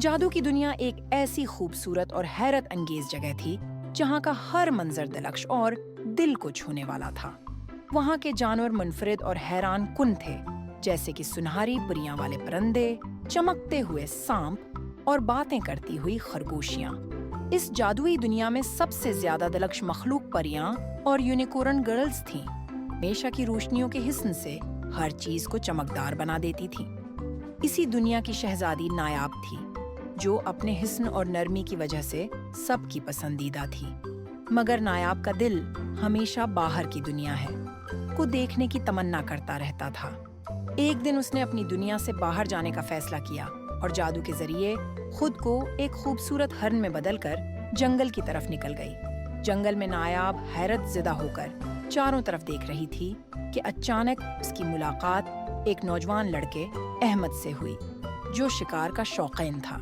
جادو کی دنیا ایک ایسی خوبصورت اور حیرت انگیز جگہ تھی جہاں کا ہر منظر دلکش اور دل کو چھونے والا تھا۔ وہاں کے جانور منفرد اور حیران کن تھے، جیسے کہ سنہری پریاں والے پرندے، چمکتے ہوئے سانپ اور باتیں کرتی ہوئی خرگوشیاں۔ اس جادوئی دنیا میں سب سے زیادہ دلکش مخلوق پریاں اور یونیکورن گرلز تھیں۔ ہمیشہ کی روشنیوں کے حسن سے ہر چیز کو چمکدار بنا دیتی تھی۔ اسی دنیا کی شہزادی نایاب تھی، جو اپنے حسن اور نرمی کی وجہ سے سب کی پسندیدہ تھی۔ مگر نایاب کا دل ہمیشہ باہر کی دنیا ہے کو دیکھنے کی تمنا کرتا رہتا تھا۔ ایک دن اس نے اپنی دنیا سے باہر جانے کا فیصلہ کیا اور جادو کے ذریعے خود کو ایک خوبصورت ہرن میں بدل کر جنگل کی طرف نکل گئی۔ جنگل میں نایاب حیرت زدہ ہو کر چاروں طرف دیکھ رہی تھی کہ اچانک اس کی ملاقات ایک نوجوان لڑکے احمد سے ہوئی، جو شکار کا شوقین تھا۔